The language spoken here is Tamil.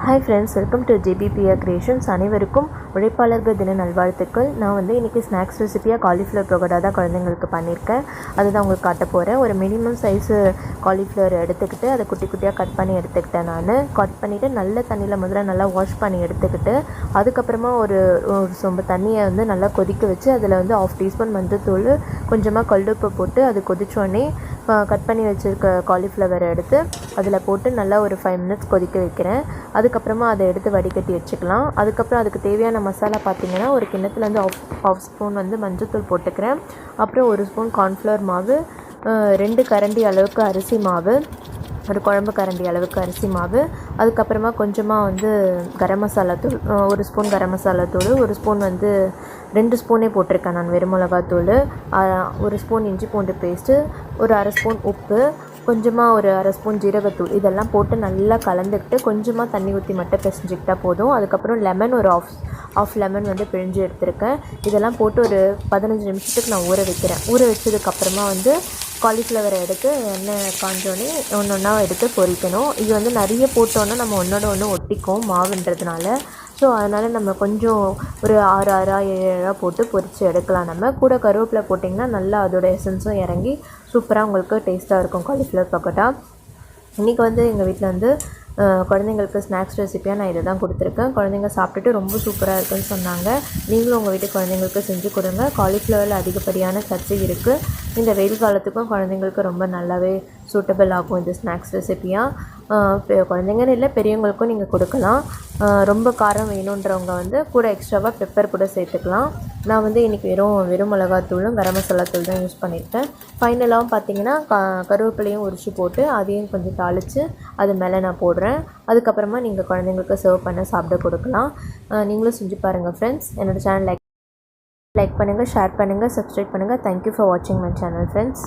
ஹாய் ஃப்ரெண்ட்ஸ், வெல்கம் டு ஜேபிபிஆ கிரியேஷன்ஸ். அனைவருக்கும் உழைப்பாளர்கள் தின நல்வாழ்த்துக்கள். நான் வந்து இன்றைக்கி ஸ்நாக்ஸ் ரெசிபியாக காலிஃப்ளவர் பகோடா தான் குழந்தைங்களுக்கு பண்ணியிருக்கேன். அதுதான் உங்களுக்கு காட்ட போகிறேன். ஒரு மினிமம் சைஸு காலிஃப்ளவர் எடுத்துக்கிட்டு அதை குட்டி குட்டியாக கட் பண்ணி எடுத்துக்கிட்டேன். நான் கட் பண்ணிவிட்டு நல்ல தண்ணியில் முதல்ல நல்லா வாஷ் பண்ணி எடுத்துக்கிட்டு அதுக்கப்புறமா ஒரு சொம்பு தண்ணியை வந்து நல்லா கொதிக்க வச்சு அதில் வந்து 1/2 டீஸ்பூன் மஞ்சள்தூள், கொஞ்சமாக கல்லுப்பு போட்டு அது கொதிச்சோடனே கட் பண்ணி வச்சுருக்க காலிஃப்ளவரை எடுத்து அதில் போட்டு நல்லா ஒரு 5 மினிட்ஸ் கொதிக்க வைக்கிறேன். அதுக்கப்புறமா அதை எடுத்து வடிகட்டி வச்சுக்கலாம். அதுக்கப்புறம் அதுக்கு தேவையான மசாலா பார்த்திங்கன்னா, ஒரு கிண்ணத்தில் வந்து 1/2 ஸ்பூன் வந்து மஞ்சள்தூள் போட்டுக்கிறேன். அப்புறம் 1 ஸ்பூன் கார்ன்ஃப்ளவர் மாவு, 2 கரண்டி அளவுக்கு அரிசி மாவு, ஒரு குழம்பு கரண்டி அளவுக்கு அரிசி மாவு, அதுக்கப்புறமா கொஞ்சமாக வந்து கரம் மசாலா தூள், 1 ஸ்பூன் கரம் மசாலா தூள், 1 ஸ்பூன் வந்து 2 ஸ்பூனே போட்டிருக்கேன் நான் வெறும் மிளகாத்தூள், 1 ஸ்பூன் இஞ்சி பூண்டு பேஸ்ட்டு, ஒரு 1/2 ஸ்பூன் உப்பு, கொஞ்சமாக ஒரு 1/2 ஸ்பூன் ஜீரகத்தூள், இதெல்லாம் போட்டு நல்லா கலந்துக்கிட்டு கொஞ்சமாக தண்ணி ஊற்றி மட்டும் பிசைஞ்சிக்கிட்டால் போதும். அதுக்கப்புறம் லெமன் ஒரு ஆஃப் லெமன் வந்து பிழிஞ்சு எடுத்துருக்கேன். இதெல்லாம் போட்டு ஒரு 15 நிமிஷத்துக்கு நான் ஊற வைக்கிறேன். ஊற வச்சதுக்கப்புறமா வந்து காலிஃப்ளவரை எடுத்து எண்ணெய் காஞ்சோடனே ஒன்று ஒன்றா எடுத்து பொரிக்கணும். இது வந்து நிறைய போட்டோன்னா நம்ம ஒன்றோட ஒன்று ஒட்டிக்கும் மாவுன்றதுனால. ஸோ அதனால் நம்ம கொஞ்சம் ஒரு 6 7 போட்டு பொரித்து எடுக்கலாம். நம்ம கூட கருவேப்பிலை போட்டிங்கன்னா நல்லா அதோட எசன்ஸும் இறங்கி சூப்பராக உங்களுக்கு டேஸ்ட்டாக இருக்கும் காலிஃப்ளவர் பக்கோடா. இன்றைக்கி வந்து எங்கள் வீட்டில் வந்து குழந்தைங்களுக்கு ஸ்நாக்ஸ் ரெசிப்பியாக நான் இதை தான் கொடுத்துருக்கேன். குழந்தைங்க சாப்பிட்டுட்டு ரொம்ப சூப்பராக இருக்குன்னு சொன்னாங்க. நீங்களும் உங்கள் வீட்டு குழந்தைங்களுக்கு செஞ்சு கொடுங்க. காலிஃப்ளவரில் அதிகப்படியான சத்து இருக்குது. இந்த வெயில் காலத்துக்கும் குழந்தைங்களுக்கு ரொம்ப நல்லாவே சூட்டபிள் ஆகும் இந்த ஸ்நாக்ஸ் ரெசிப்பியாக. குழந்தைங்கன்னு இல்லை, பெரியவங்களுக்கும் நீங்கள் கொடுக்கலாம். ரொம்ப காரம் வேணுன்றவங்க வந்து கூட எக்ஸ்ட்ராவாக பெப்பர் கூட சேர்த்துக்கலாம். நான் வந்து இன்றைக்கி வெறும் மிளகாத்தூளும் கரம் மசாலா தூள் தான் யூஸ் பண்ணியிருக்கேன். ஃபைனலாகவும் பார்த்திங்கன்னா கருவேப்பிலையும் உரிச்சு போட்டு அதையும் கொஞ்சம் தாளித்து அது மேலே நான் போடுறேன். அதுக்கப்புறமா நீங்கள் குழந்தைங்களுக்கு சர்வ் பண்ண சாப்பிட கொடுக்கலாம். நீங்களும் செஞ்சு பாருங்கள் ஃப்ரெண்ட்ஸ். என்னோடய சேனல் லைக் பண்ணுங்கள், ஷேர் பண்ணுங்கள், சப்ஸ்கிரைப் பண்ணுங்கள். தேங்க்யூ ஃபார் வாட்சிங் மை சேனல் ஃப்ரெண்ட்ஸ்.